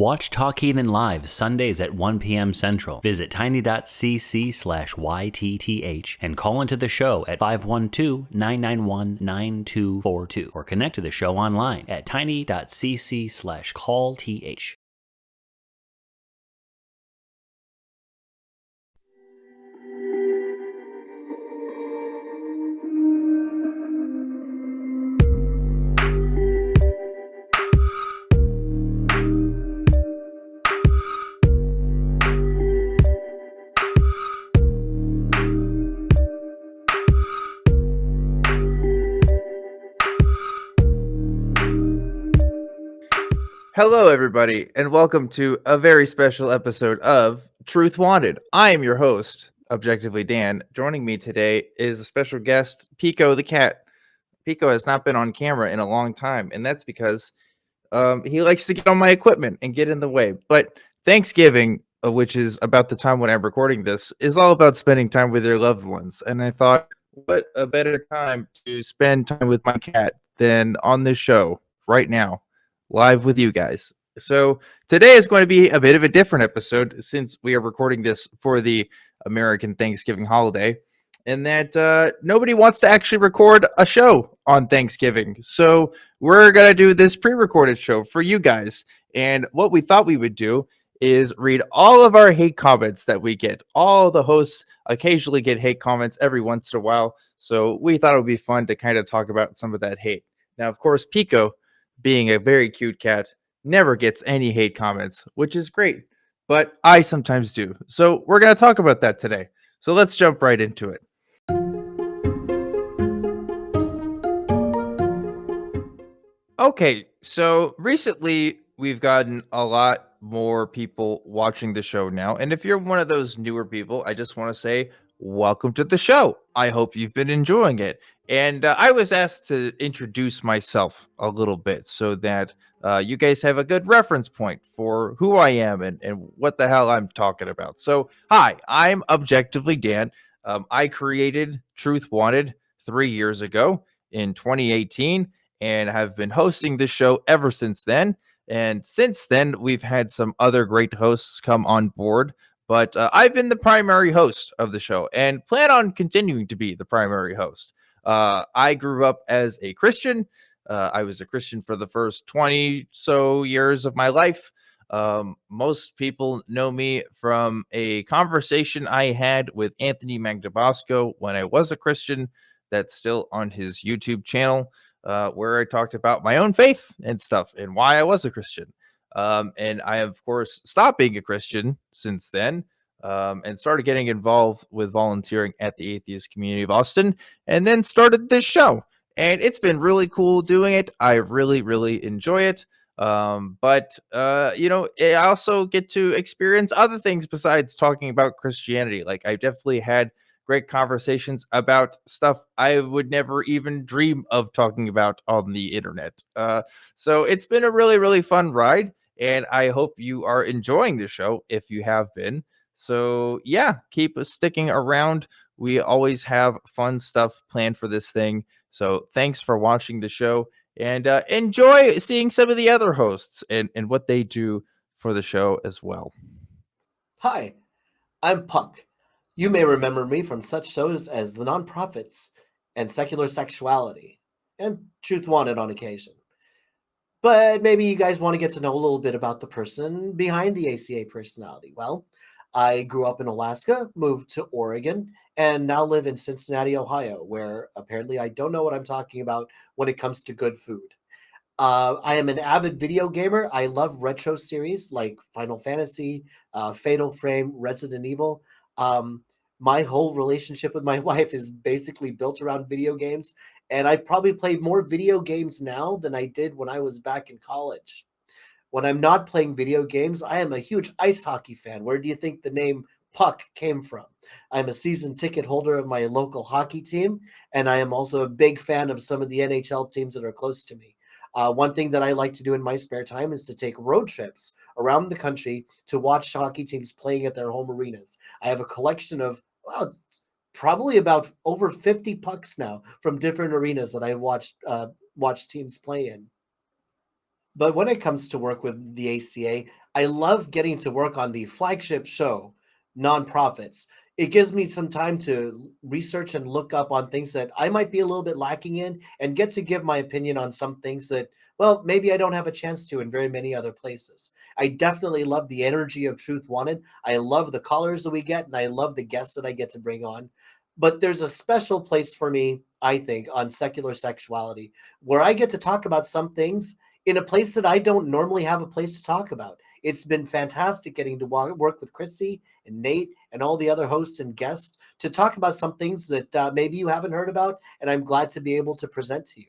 Watch Talk Heathen live Sundays at 1 p.m. Central. Visit tiny.cc/YTTH and call into the show at 512-991-9242 or connect to the show online at tiny.cc/callth. Hello, everybody, and welcome to a very special episode of Truth Wanted. I am your host, ObjectivelyDan. Joining me today is a special guest, Pico the cat. Pico has not been on camera in a long time, and that's because he likes to get on my equipment and get in the way. But Thanksgiving, which is about the time when I'm recording this, is all about spending time with your loved ones. And I thought, what a better time to spend time with my cat than on this show right now, live with you guys. So today is going to be a bit of a different episode since we are recording this for the American Thanksgiving holiday, and that nobody wants to actually record a show on Thanksgiving. So we're going to do this pre-recorded show for you guys. And what we thought we would do is read all of our hate comments that we get. All the hosts occasionally get hate comments every once in a while. So we thought it would be fun to kind of talk about some of that hate. Now, of course, Pico, being a very cute cat, never gets any hate comments, which is great. But I sometimes do. So we're going to talk about that today. So let's jump right into it. Okay, so recently we've gotten a lot more people watching the show now. And if you're one of those newer people, I just want to say, welcome to the show. I hope you've been enjoying it. And I was asked to introduce myself a little bit so that you guys have a good reference point for who I am and what the hell I'm talking about. So, hi, I'm ObjectivelyDan. I created Truth Wanted 3 years ago in 2018 and have been hosting this show ever since then. And since then, we've had some other great hosts come on board. But I've been the primary host of the show and plan on continuing to be the primary host. I grew up as a Christian. I was a Christian for the first 20 so years of my life. Most people know me from a conversation I had with Anthony Magdabosco when I was a Christian. That's still on his YouTube channel, where I talked about my own faith and stuff and why I was a Christian. And I, of course, stopped being a Christian since then. And started getting involved with volunteering at the Atheist Community of Austin, and then started this show. And it's been really cool doing it. I really, really enjoy it. But I also get to experience other things besides talking about Christianity. Like, I definitely had great conversations about stuff I would never even dream of talking about on the internet. So it's been a really, really fun ride. And I hope you are enjoying the show if you have been. So yeah, keep sticking around. We always have fun stuff planned for this thing. So thanks for watching the show and enjoy seeing some of the other hosts and what they do for the show as well. Hi, I'm Puck. You may remember me from such shows as The Nonprofits and Secular Sexuality and Truth Wanted on occasion. But maybe you guys want to get to know a little bit about the person behind the ACA personality. Well, I grew up in Alaska, moved to Oregon, and now live in Cincinnati, Ohio, where apparently I don't know what I'm talking about when it comes to good food. I am an avid video gamer. I love retro series like Final Fantasy, Fatal Frame, Resident Evil. My whole relationship with my wife is basically built around video games, and I probably play more video games now than I did when I was back in college. When I'm not playing video games, I am a huge ice hockey fan. Where do you think the name Puck came from? I'm a season ticket holder of my local hockey team, and I am also a big fan of some of the NHL teams that are close to me. One thing that I like to do in my spare time is to take road trips around the country to watch hockey teams playing at their home arenas. I have a collection of, well, it's probably about over 50 pucks now from different arenas that I watch teams play in. But when it comes to work with the ACA, I love getting to work on the flagship show, Nonprofits. It gives me some time to research and look up on things that I might be a little bit lacking in and get to give my opinion on some things that, well, maybe I don't have a chance to in very many other places. I definitely love the energy of Truth Wanted. I love the callers that we get, and I love the guests that I get to bring on. But there's a special place for me, I think, on secular sexuality, where I get to talk about some things in a place that I don't normally have a place to talk about. It's been fantastic getting to work with Christy and Nate and all the other hosts and guests to talk about some things that maybe you haven't heard about, and I'm glad to be able to present to you.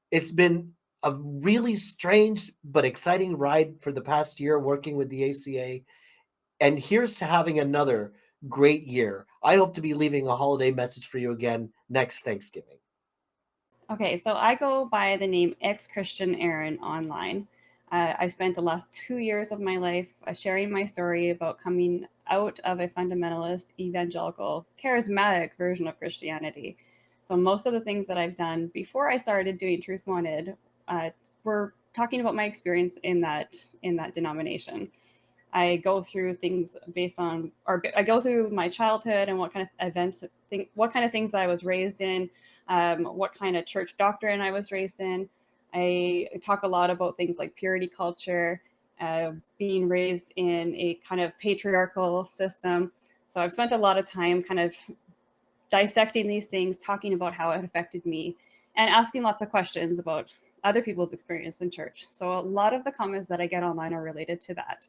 It's been a really strange but exciting ride for the past year working with the ACA, and here's to having another great year. I hope to be leaving a holiday message for you again next Thanksgiving. Okay, so I go by the name ExXtian Erin online. I spent the last 2 years of my life sharing my story about coming out of a fundamentalist, evangelical, charismatic version of Christianity. So most of the things that I've done before I started doing Truth Wanted were talking about my experience in that denomination. I go through things based on, or I go through my childhood and what kind of events, what kind of things I was raised in, what kind of church doctrine I was raised in. I talk a lot about things like purity culture, being raised in a kind of patriarchal system. So I've spent a lot of time kind of dissecting these things, talking about how it affected me, and asking lots of questions about other people's experience in church. So a lot of the comments that I get online are related to that.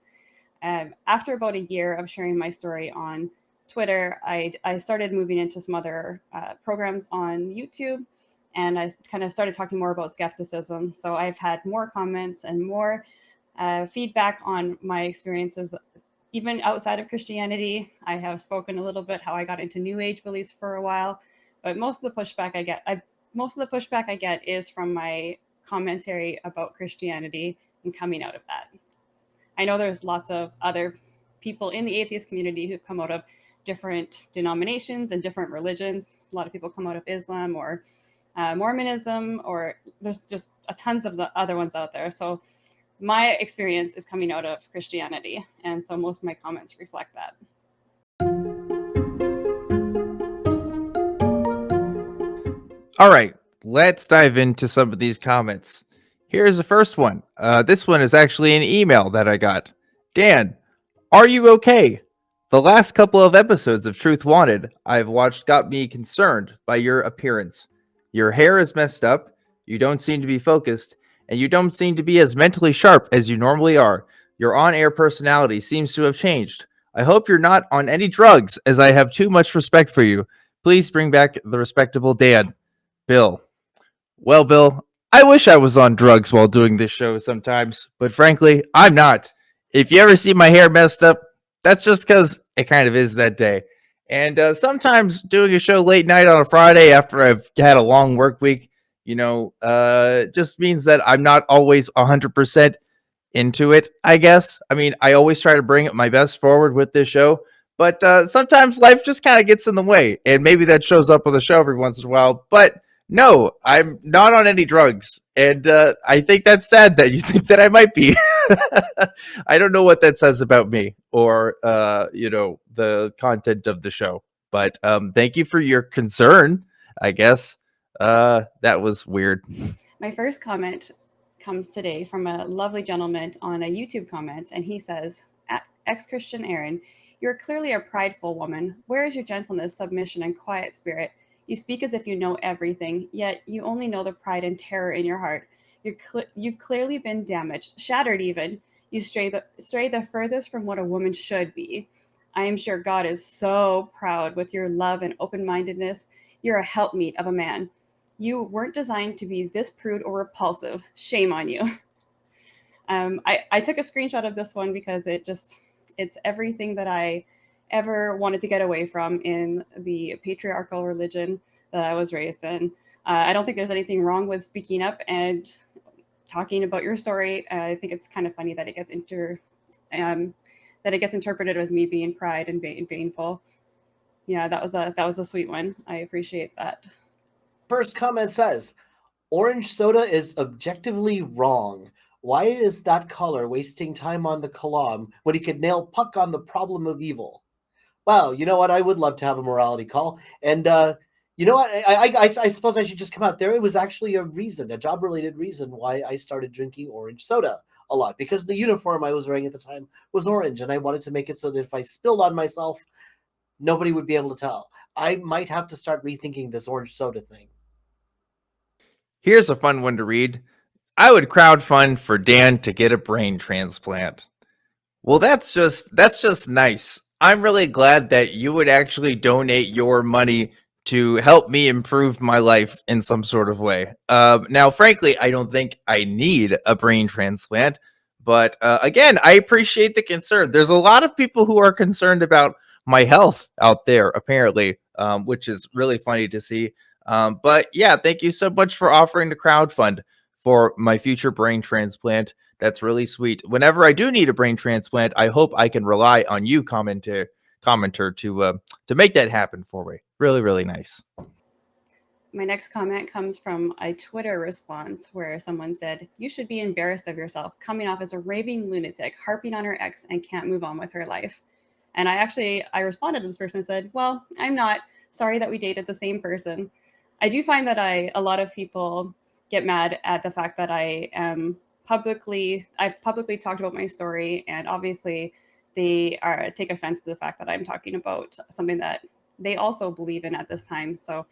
After about a year of sharing my story on Twitter, I started moving into some other programs on YouTube, and I kind of started talking more about skepticism. So I've had more comments and more feedback on my experiences, even outside of Christianity. I have spoken a little bit how I got into New Age beliefs for a while, but most of the pushback I get is from my commentary about Christianity and coming out of that. I know there's lots of other people in the atheist community who've come out of different denominations and different religions. A lot of people come out of Islam or Mormonism, or there's just tons of the other ones out there. So my experience is coming out of Christianity, and so most of my comments reflect that. All right, let's dive into some of these comments. Here's the first one. This one is actually an email that I got. Dan, are you okay? The last couple of episodes of Truth Wanted I've watched got me concerned by your appearance. Your hair is messed up, you don't seem to be focused, and you don't seem to be as mentally sharp as you normally are. Your on-air personality seems to have changed. I hope you're not on any drugs, as I have too much respect for you. Please bring back the respectable Dan. Bill. Well, Bill, I wish I was on drugs while doing this show sometimes, but frankly, I'm not. If you ever see my hair messed up, that's just because it kind of is that day. And sometimes doing a show late night on a Friday after I've had a long work week, just means that I'm not always 100% into it, I guess. I mean, I always try to bring my best forward with this show, but sometimes life just kind of gets in the way, and maybe that shows up on the show every once in a while. But no, I'm not on any drugs, and I think that's sad that you think that I might be. I don't know what that says about me or the content of the show, but thank you for your concern, I guess. That was weird. My first comment comes today from a lovely gentleman on a YouTube comment, and he says, ExXtian Erin, you're clearly a prideful woman. Where is your gentleness, submission, and quiet spirit? You speak as if you know everything, yet you only know the pride and terror in your heart. You've clearly been damaged, shattered even. You stray the furthest from what a woman should be. I am sure God is so proud with your love and open-mindedness. You're a helpmeet of a man. You weren't designed to be this prude or repulsive. Shame on you. I took a screenshot of this one because it's everything that I ever wanted to get away from in the patriarchal religion that I was raised in. I don't think there's anything wrong with speaking up and talking about your story. I think it's kind of funny that it gets interpreted as me being pride and baneful. Yeah, that was a sweet one. I appreciate that. First comment says, orange soda is objectively wrong. Why is that caller wasting time on the column when he could nail Puck on the problem of evil? Wow, you know what? I would love to have a morality call. And you know what? I suppose I should just come out there. It was actually a reason, a job-related reason why I started drinking orange soda a lot, because the uniform I was wearing at the time was orange, and I wanted to make it so that if I spilled on myself, nobody would be able to tell. I might have to start rethinking this orange soda thing. Here's a fun one to read. I would crowdfund for Dan to get a brain transplant. Well, that's just nice. I'm really glad that you would actually donate your money to help me improve my life in some sort of way. Now, frankly, I don't think I need a brain transplant, but again, I appreciate the concern. There's a lot of people who are concerned about my health out there, apparently, which is really funny to see. But yeah, thank you so much for offering to crowdfund for my future brain transplant. That's really sweet. Whenever I do need a brain transplant, I hope I can rely on you, commenter, to make that happen for me. Really, really nice. My next comment comes from a Twitter response where someone said, "You should be embarrassed of yourself, coming off as a raving lunatic, harping on her ex and can't move on with her life." And I responded to this person and said, "Well, I'm not. Sorry that we dated the same person." I do find that a lot of people get mad at the fact that I've publicly talked about my story, and obviously they take offense to the fact that I'm talking about something that they also believe in at this time. So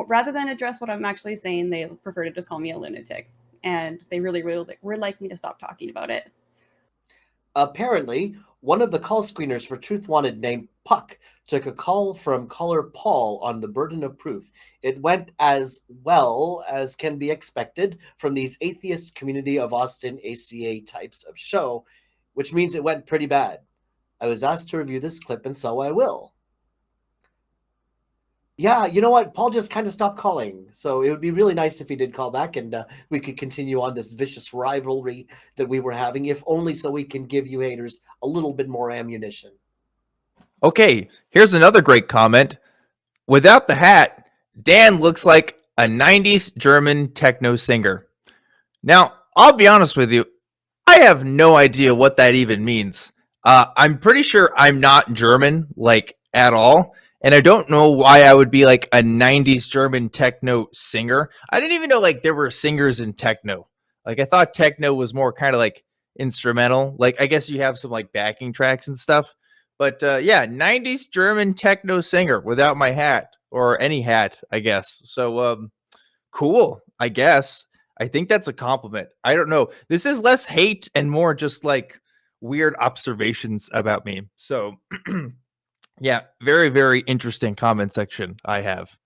rather than address what I'm actually saying, they prefer to just call me a lunatic, and they really would like me to stop talking about it. Apparently, one of the call screeners for Truth Wanted named Puck took a call from caller Paul on the burden of proof. It went as well as can be expected from these Atheist Community of Austin ACA types of show, which means it went pretty bad. I was asked to review this clip, and so I will. Yeah, you know what? Paul just kind of stopped calling. So it would be really nice if he did call back, and we could continue on this vicious rivalry that we were having, if only so we can give you haters a little bit more ammunition. Okay, here's another great comment. Without the hat, Dan looks like a 90s German techno singer. Now, I'll be honest with you, I have no idea what that even means. I'm pretty sure I'm not German, like, at all. And I don't know why I would be like a 90s German techno singer. I didn't even know like there were singers in techno. Like I thought techno was more kind of like instrumental. Like I guess you have some like backing tracks and stuff. But yeah, 90s German techno singer without my hat or any hat, I guess. So cool, I guess. I think that's a compliment. I don't know. This is less hate and more just like weird observations about me. So yeah, very, very interesting comment section I have.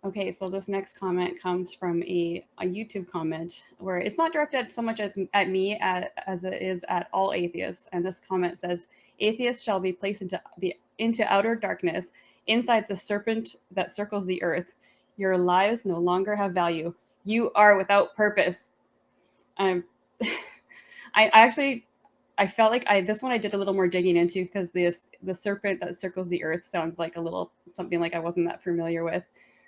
Okay, so this next comment comes from a YouTube comment where it's not directed so much at me as it is at all atheists. And this comment says, "Atheists shall be placed into outer darkness, inside the serpent that circles the earth. Your lives no longer have value. You are without purpose." I felt like this one I did a little more digging into, because the serpent that circles the earth sounds like a little something like I wasn't that familiar with.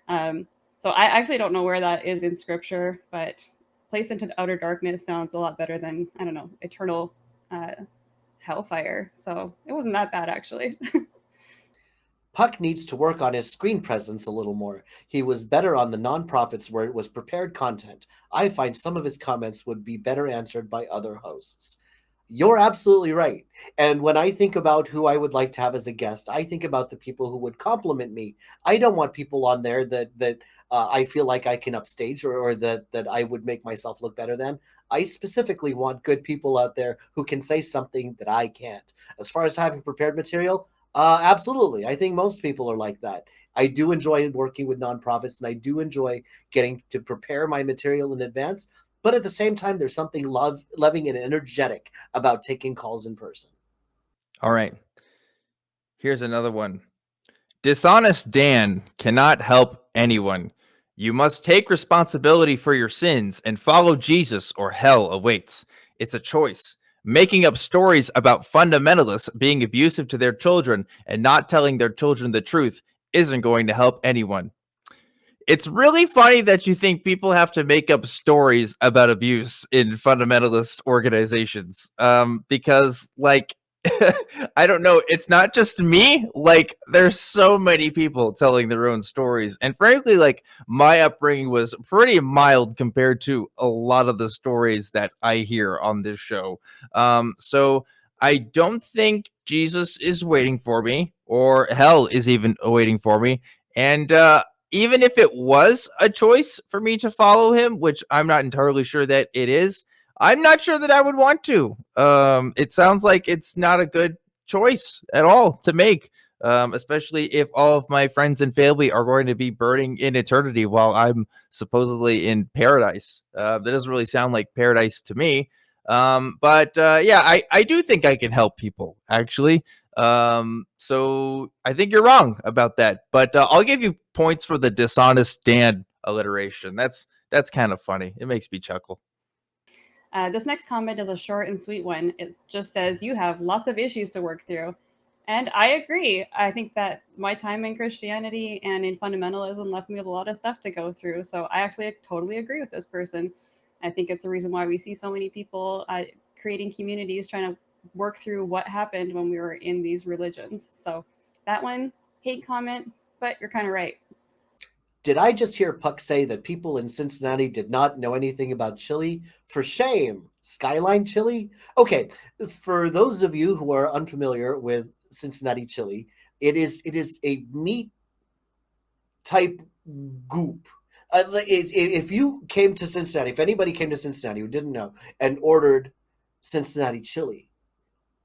So I actually don't know where that is in scripture, but placed into outer darkness sounds a lot better than, I don't know, eternal hellfire. So it wasn't that bad, actually. Puck needs to work on his screen presence a little more. He was better on the nonprofits where it was prepared content. I find some of his comments would be better answered by other hosts. You're absolutely right. And when I think about who I would like to have as a guest, I think about the people who would compliment me. I don't want people on there that I feel like I can upstage, or that I would make myself look better than. I specifically want good people out there who can say something that I can't. As far as having prepared material, absolutely. I think most people are like that. I do enjoy working with nonprofits, and I do enjoy getting to prepare my material in advance. But at the same time, there's something loving and energetic about taking calls in person. All right. Here's another one. Dishonest Dan cannot help anyone. You must take responsibility for your sins and follow Jesus, or hell awaits. It's a choice. Making up stories about fundamentalists being abusive to their children and not telling their children the truth isn't going to help anyone. It's really funny that you think people have to make up stories about abuse in fundamentalist organizations. Because like I don't know, it's not just me. Like there's so many people telling their own stories. And frankly, like my upbringing was pretty mild compared to a lot of the stories that I hear on this show. So I don't think Jesus is waiting for me or hell is even waiting for me. And even if it was a choice for me to follow him, which I'm not entirely sure that it is, I'm not sure that I would want to. It sounds like it's not a good choice at all to make, especially if all of my friends and family are going to be burning in eternity while I'm supposedly in paradise. That doesn't really sound like paradise to me. But yeah, I do think I can help people, actually. So I think you're wrong about that, but I'll give you points for the dishonest Dan alliteration. That's kind of funny. It makes me chuckle. This next comment is a short and sweet one. It just says, you have lots of issues to work through. And I agree. I think that my time in Christianity and in fundamentalism left me with a lot of stuff to go through. So I actually totally agree with this person. I think it's the reason why we see so many people creating communities trying to work through what happened when we were in these religions. So that one, hate comment, but you're kind of right. Did I just hear Puck say that people in Cincinnati did not know anything about chili? For shame. Skyline chili? Okay, for those of you who are unfamiliar with Cincinnati chili, it is a meat type goop. If you came to Cincinnati, if anybody came to Cincinnati who didn't know and ordered Cincinnati chili,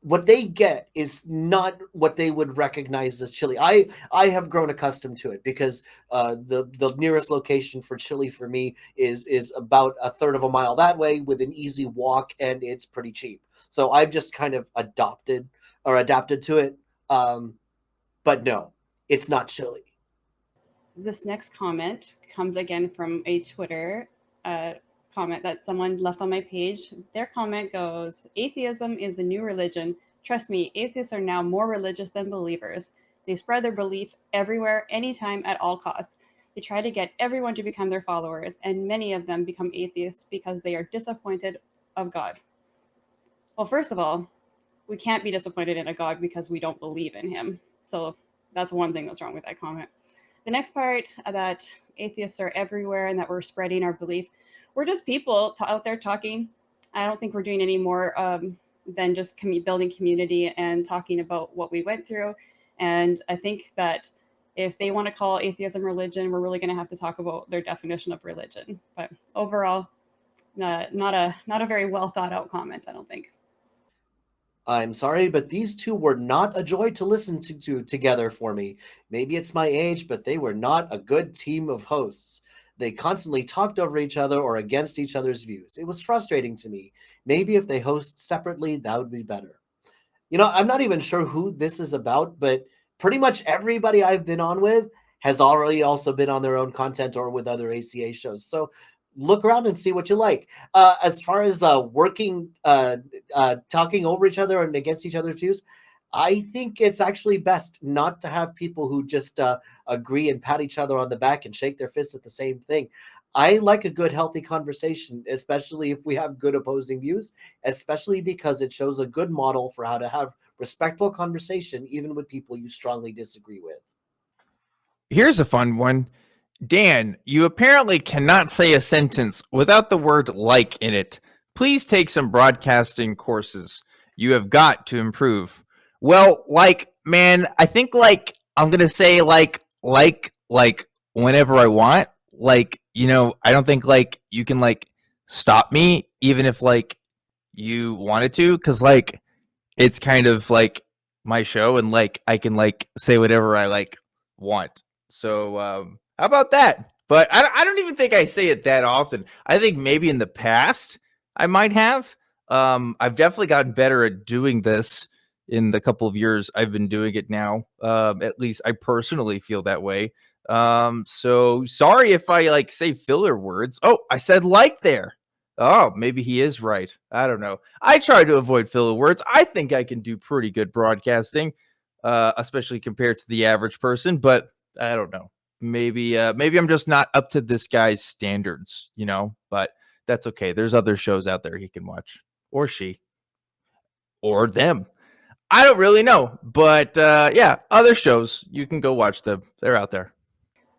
what they get is not what they would recognize as chili. I have grown accustomed to it because the nearest location for chili for me is about a third of a mile that way with an easy walk, and it's pretty cheap. So I've just kind of adapted to it. But no, it's not chili. This next comment comes again from a Twitter comment that someone left on my page. Their comment goes, atheism is the new religion. Trust me, atheists are now more religious than believers. They spread their belief everywhere, anytime, at all costs. They try to get everyone to become their followers, and many of them become atheists because they are disappointed of God. Well, first of all, we can't be disappointed in a God because we don't believe in him. So that's one thing that's wrong with that comment. The next part, that atheists are everywhere and that we're spreading our belief, we're just people out there talking. I don't think we're doing any more than just building community and talking about what we went through. And I think that if they want to call atheism religion, we're really going to have to talk about their definition of religion. But overall, not a very well thought out comment, I don't think. I'm sorry, but these two were not a joy to listen to together for me. Maybe it's my age, but they were not a good team of hosts. They constantly talked over each other or against each other's views. It was frustrating to me. Maybe if they host separately, that would be better. I'm not even sure who this is about, but pretty much everybody I've been on with has already also been on their own content or with other ACA shows. So look around and see what you like. As far as talking over each other and against each other's views, I think it's actually best not to have people who just agree and pat each other on the back and shake their fists at the same thing. I like a good, healthy conversation, especially if we have good opposing views, especially because it shows a good model for how to have respectful conversation, even with people you strongly disagree with. Here's a fun one. Dan, you apparently cannot say a sentence without the word like in it. Please take some broadcasting courses. You have got to improve. Well, man, I think I'm going to say like whenever I want. I don't think you can stop me even if you wanted to, cuz it's kind of my show and I can say whatever I want. So how about that? But I don't even think I say it that often. I think maybe in the past I might have. I've definitely gotten better at doing this in the couple of years I've been doing it now. At least I personally feel that way. So sorry if I say filler words. Oh, I said there. Oh, maybe he is right. I don't know. I try to avoid filler words. I think I can do pretty good broadcasting, especially compared to the average person, but I don't know. maybe I'm just not up to this guy's standards, but that's okay. There's other shows out there he can watch, or she, or them. I don't really know, but yeah, other shows, you can go watch them. They're out there.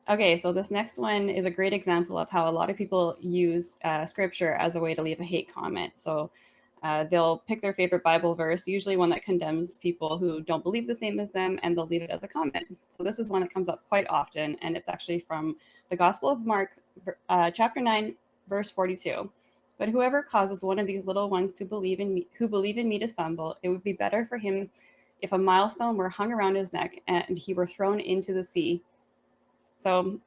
Okay, so this next one is a great example of how a lot of people use scripture as a way to leave a hate comment. So they'll pick their favorite Bible verse, usually one that condemns people who don't believe the same as them, and they'll leave it as a comment. So this is one that comes up quite often, and it's actually from the Gospel of Mark, chapter 9, verse 42. But whoever causes one of these little ones to believe in me, who believe in me, to stumble, it would be better for him if a milestone were hung around his neck and he were thrown into the sea. So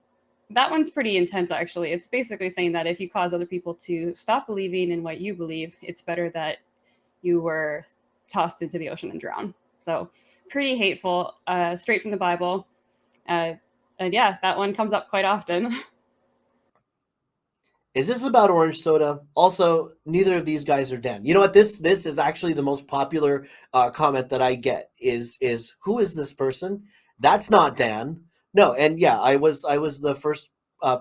that one's pretty intense, actually. It's basically saying that if you cause other people to stop believing in what you believe, it's better that you were tossed into the ocean and drowned. So pretty hateful, straight from the Bible. And yeah, that one comes up quite often. Is this about orange soda? Also, neither of these guys are Dan. You know what? This is actually the most popular comment that I get is who is this person? That's not Dan. No, and yeah, I was the first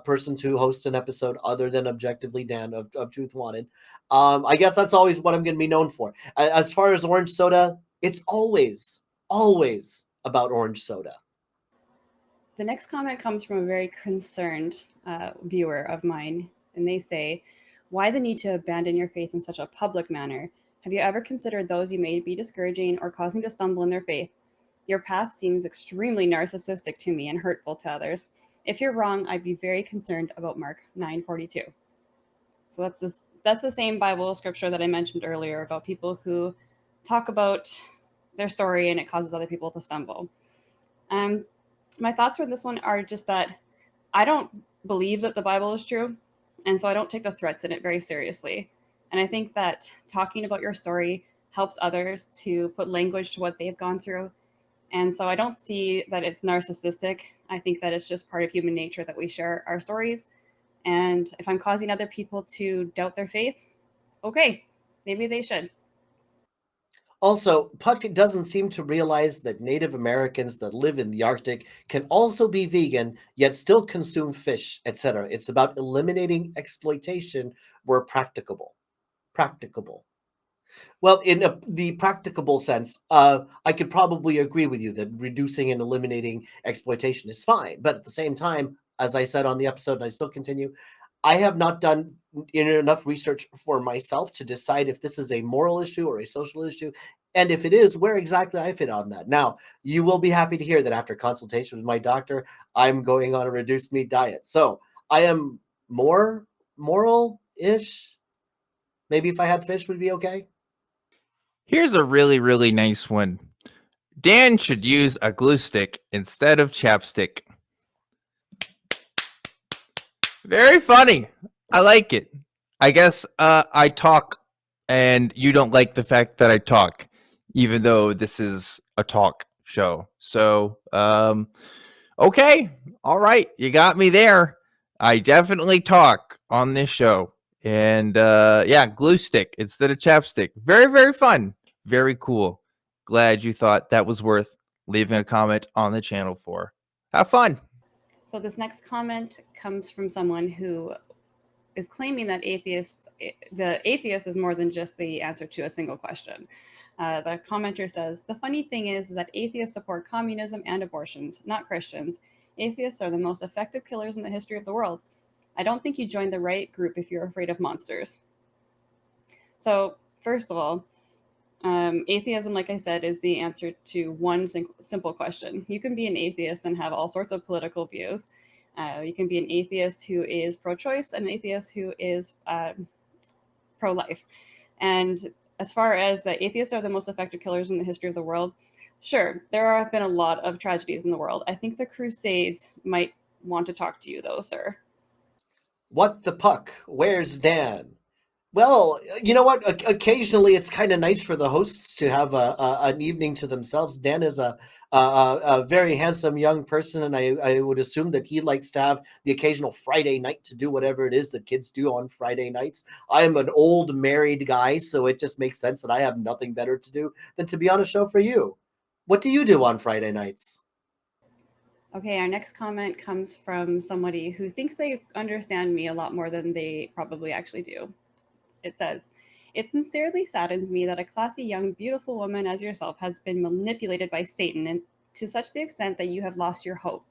person to host an episode other than Objectively Dan of Truth Wanted. I guess that's always what I'm going to be known for. As far as orange soda, it's always about orange soda. The next comment comes from a very concerned viewer of mine, and they say, "Why the need to abandon your faith in such a public manner? Have you ever considered those you may be discouraging or causing to stumble in their faith? Your path seems extremely narcissistic to me and hurtful to others. If you're wrong, I'd be very concerned about Mark 9:42." So that's the same Bible scripture that I mentioned earlier about people who talk about their story and it causes other people to stumble. My thoughts for this one are just that I don't believe that the Bible is true, and so I don't take the threats in it very seriously. And I think that talking about your story helps others to put language to what they've gone through. And so I don't see that it's narcissistic. I think that it's just part of human nature that we share our stories. And if I'm causing other people to doubt their faith, okay, maybe they should. Also, Puck doesn't seem to realize that Native Americans that live in the Arctic can also be vegan, yet still consume fish, etc. It's about eliminating exploitation where practicable. Practicable. Well, in the practicable sense, I could probably agree with you that reducing and eliminating exploitation is fine. But at the same time, as I said on the episode, and I still continue, I have not done enough research for myself to decide if this is a moral issue or a social issue. And if it is, where exactly I fit on that. Now, you will be happy to hear that after consultation with my doctor, I'm going on a reduced meat diet. So I am more moral-ish. Maybe if I had fish would be okay. Here's a really, really nice one. Dan should use a glue stick instead of chapstick. Very funny. I like it. I guess I talk and you don't like the fact that I talk, even though this is a talk show. So, okay. All right. You got me there. I definitely talk on this show. And yeah, glue stick instead of chapstick. Very, very fun. Very cool. Glad you thought that was worth leaving a comment on the channel for. Have fun. So this next comment comes from someone who is claiming that the atheist is more than just the answer to a single question. The commenter says, "The funny thing is that atheists support communism and abortions, not Christians. Atheists are the most effective killers in the history of the world. I don't think you joined the right group if you're afraid of monsters." So first of all, atheism, like I said, is the answer to one simple question. You can be an atheist and have all sorts of political views. You can be an atheist who is pro-choice and an atheist who is pro-life. And as far as the atheists are the most effective killers in the history of the world, sure, there have been a lot of tragedies in the world. I think the Crusades might want to talk to you, though, sir. What the puck? Where's Dan? Well, you know what? Occasionally, it's kind of nice for the hosts to have an evening to themselves. Dan is a very handsome young person, and I would assume that he likes to have the occasional Friday night to do whatever it is that kids do on Friday nights. I am an old married guy, so it just makes sense that I have nothing better to do than to be on a show for you. What do you do on Friday nights? Okay, our next comment comes from somebody who thinks they understand me a lot more than they probably actually do. It says, "It sincerely saddens me that a classy, young, beautiful woman as yourself has been manipulated by Satan, and to such the extent that you have lost your hope.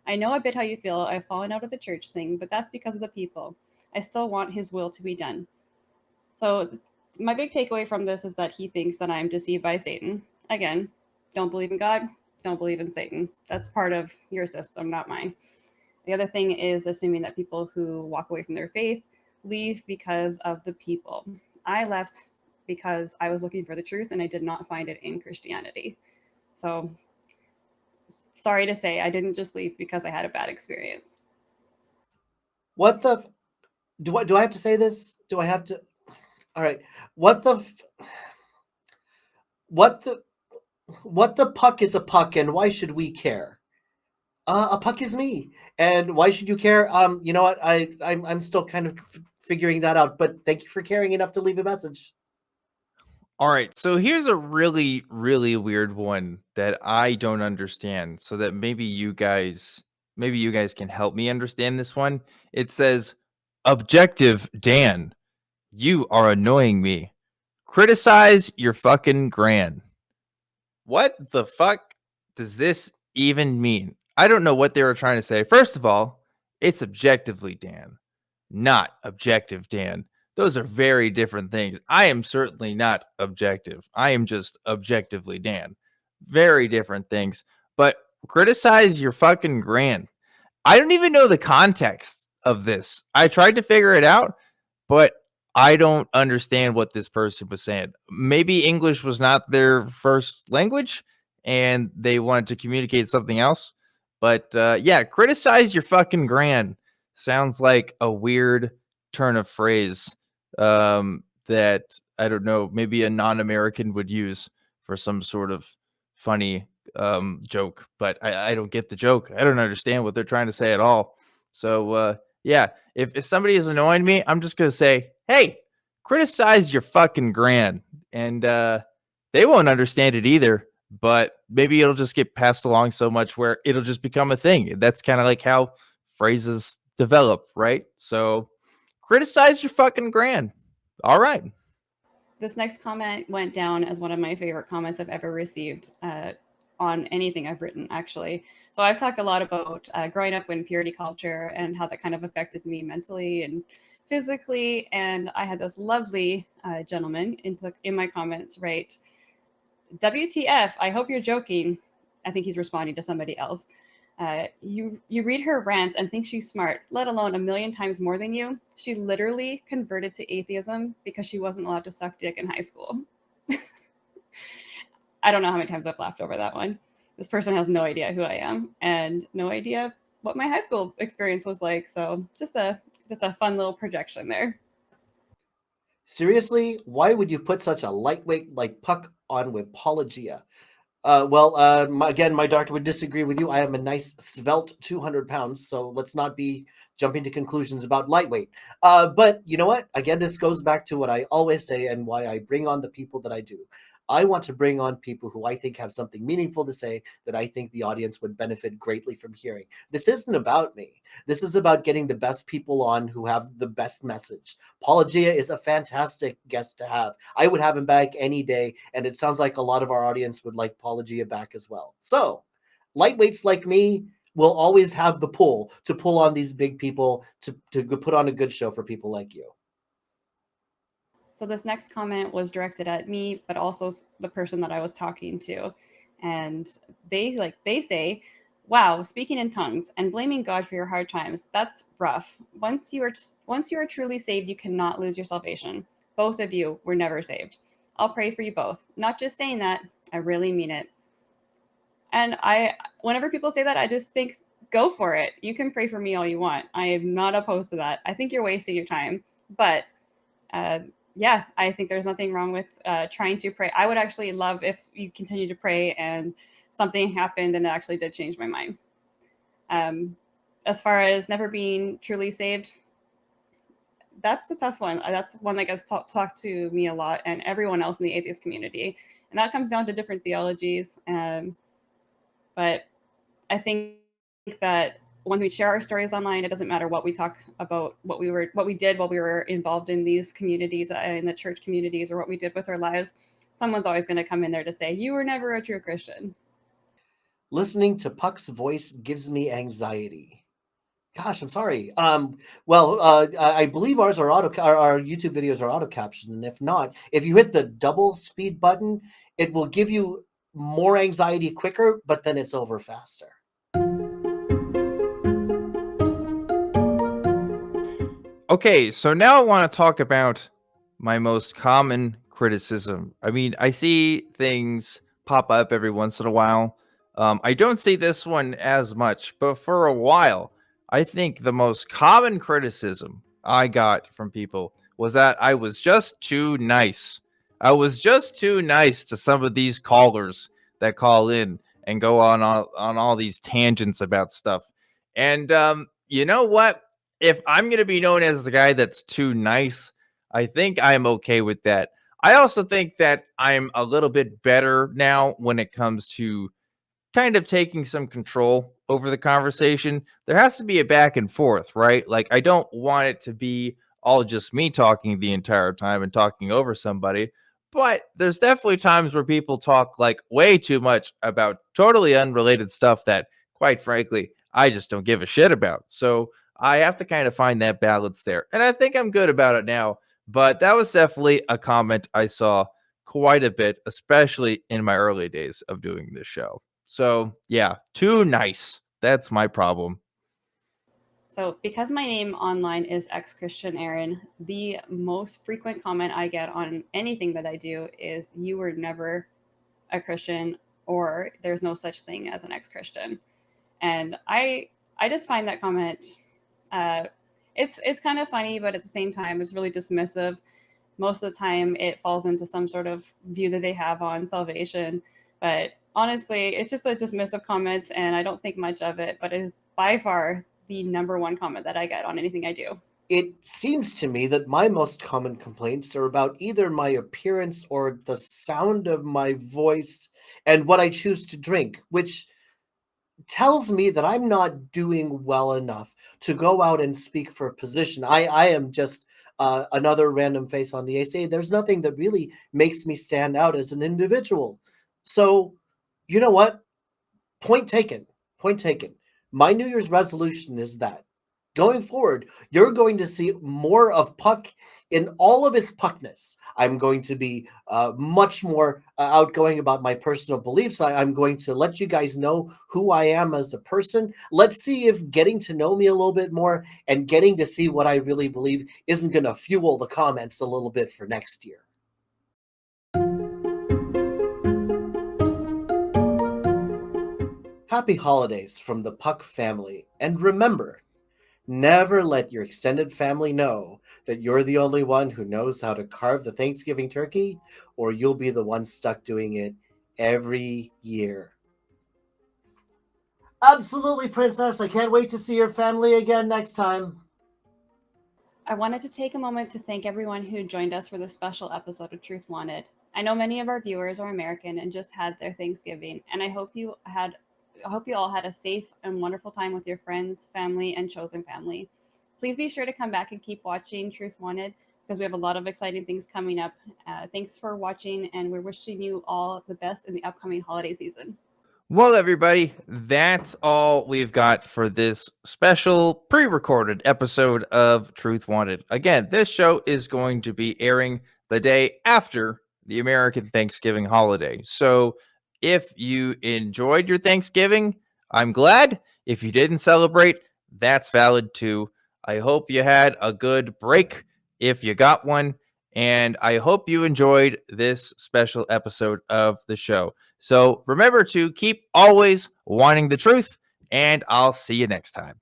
I know a bit how you feel. I've fallen out of the church thing, but that's because of the people. I still want his will to be done." So, my big takeaway from this is that he thinks that I'm deceived by Satan. Again, don't believe in God, don't believe in Satan. That's part of your system, not mine. The other thing is assuming that people who walk away from their faith leave because of the people. I left because I was looking for the truth and I did not find it in Christianity. So, sorry to say, I didn't just leave because I had a bad experience. What the? Do I have to say this? Do I have to? All right. What the? What the? What the puck is a puck, and why should we care? A puck is me, and why should you care? You know what? I'm still kind of figuring that out. But thank you for caring enough to leave a message. All right, so here's a really, really weird one that I don't understand, so that maybe you guys can help me understand this one. It says, "Objective Dan, you are annoying me. Criticize your fucking gran." What the fuck does this even mean? I don't know what they were trying to say. First of all, it's objectively Dan, not objective Dan. Those are very different things. I am certainly not objective. I am just objectively Dan. Very different things. But criticize your fucking gran. I don't even know the context of this. I tried to figure it out, but I don't understand what this person was saying. Maybe English was not their first language and they wanted to communicate something else. But yeah, criticize your fucking gran sounds like a weird turn of phrase that I don't know, maybe a non American would use for some sort of funny joke. But I don't get the joke. I don't understand what they're trying to say at all. So, yeah, if somebody is annoying me, I'm just gonna say, "Hey, criticize your fucking gran," and they won't understand it either. But maybe it'll just get passed along so much where it'll just become a thing. That's kind of like how phrases develop, right? So, criticize your fucking gran. All right. This next comment went down as one of my favorite comments I've ever received on anything I've written, actually. So I've talked a lot about growing up in purity culture and how that kind of affected me mentally and physically. And I had this lovely gentleman in my comments write, "WTF, I hope you're joking." I think he's responding to somebody else. You read her rants and think she's smart, let alone a million times more than you. She literally converted to atheism because she wasn't allowed to suck dick in high school. I don't know how many times I've laughed over that one. This person has no idea who I am and no idea what my high school experience was like. So just a fun little projection there. Seriously, why would you put such a lightweight like puck on with Apologia? Again, my doctor would disagree with you. I am a nice svelte 200 pounds, so let's not be jumping to conclusions about lightweight. But you know what? Again, this goes back to what I always say and why I bring on the people that I do. I want to bring on people who I think have something meaningful to say that I think the audience would benefit greatly from hearing. This isn't about me. This is about getting the best people on who have the best message. Apologia is a fantastic guest to have. I would have him back any day, and it sounds like a lot of our audience would like Apologia back as well. So, lightweights like me will always have the pull to pull on these big people to put on a good show for people like you. So this next comment was directed at me, but also the person that I was talking to. And they say, "Wow, speaking in tongues and blaming God for your hard times, that's rough. Once you are truly saved, you cannot lose your salvation. Both of you were never saved. I'll pray for you both. Not just saying that, I really mean it." And whenever people say that, I just think, go for it. You can pray for me all you want. I am not opposed to that. I think you're wasting your time. But yeah, I think there's nothing wrong with trying to pray. I would actually love if you continue to pray and something happened and it actually did change my mind. As far as never being truly saved, that's the tough one. That's one that gets talked to me a lot and everyone else in the atheist community. And that comes down to different theologies. But I think think that when we share our stories online, it doesn't matter what we talk about, what we did while we were involved in these communities, in the church communities, or what we did with our lives. Someone's always going to come in there to say, you were never a true Christian. Listening to Puck's voice gives me anxiety. Gosh, I'm sorry. I believe our YouTube videos are auto captioned, and if not, if you hit the double speed button, it will give you more anxiety quicker, but then it's over faster. Okay, so now I want to talk about my most common criticism. I mean, I see things pop up every once in a while. I don't see this one as much, but for a while, I think the most common criticism I got from people was that I was just too nice. I was just too nice to some of these callers that call in and go on all these tangents about stuff. And you know what? If I'm going to be known as the guy that's too nice, I think I'm okay with that. I also think that I'm a little bit better now when it comes to kind of taking some control over the conversation. There has to be a back and forth, right? Like, I don't want it to be all just me talking the entire time and talking over somebody. But there's definitely times where people talk like way too much about totally unrelated stuff that, quite frankly, I just don't give a shit about. So I have to kind of find that balance there. And I think I'm good about it now. But that was definitely a comment I saw quite a bit, especially in my early days of doing this show. So yeah, too nice. That's my problem. So because my name online is ExXtian Erin, the most frequent comment I get on anything that I do is, you were never a Christian, or there's no such thing as an ex-Christian. And I just find that comment, it's kind of funny, but at the same time, it's really dismissive. Most of the time it falls into some sort of view that they have on salvation. But honestly, it's just a dismissive comment, and I don't think much of it, but it is by far the number one comment that I get on anything I do. It seems to me that my most common complaints are about either my appearance or the sound of my voice and what I choose to drink, which tells me that I'm not doing well enough to go out and speak for a position. I am just another random face on the ACA. There's nothing that really makes me stand out as an individual. So, you know what? Point taken. Point taken. My New Year's resolution is that going forward, you're going to see more of Puck in all of his puckness. I'm going to be much more outgoing about my personal beliefs. I'm going to let you guys know who I am as a person. Let's see if getting to know me a little bit more and getting to see what I really believe isn't going to fuel the comments a little bit for next year. Happy holidays from the Puck family, and remember, never let your extended family know that you're the only one who knows how to carve the Thanksgiving turkey, or you'll be the one stuck doing it every year. Absolutely, Princess. I can't wait to see your family again next time. I wanted to take a moment to thank everyone who joined us for this special episode of Truth Wanted. I know many of our viewers are American and just had their Thanksgiving, and I hope you all had a safe and wonderful time with your friends, family, and chosen family. Please be sure to come back and keep watching Truth Wanted, because we have a lot of exciting things coming up. Thanks for watching, and we're wishing you all the best in the upcoming holiday season. Well, everybody, that's all we've got for this special pre-recorded episode of Truth Wanted. Again, this show is going to be airing the day after the American Thanksgiving holiday. So if you enjoyed your Thanksgiving, I'm glad. If you didn't celebrate, that's valid too. I hope you had a good break if you got one, and I hope you enjoyed this special episode of the show. So remember to keep always wanting the truth, and I'll see you next time.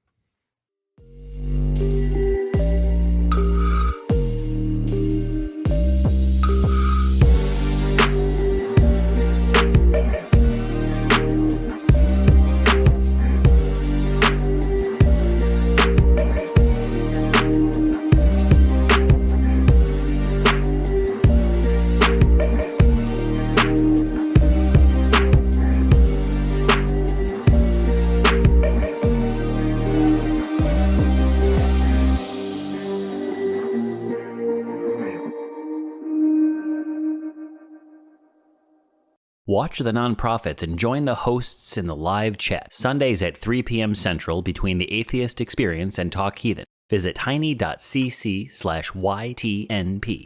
Watch the nonprofits and join the hosts in the live chat, Sundays at 3 p.m. Central between the Atheist Experience and Talk Heathen. Visit tiny.cc/YTNP.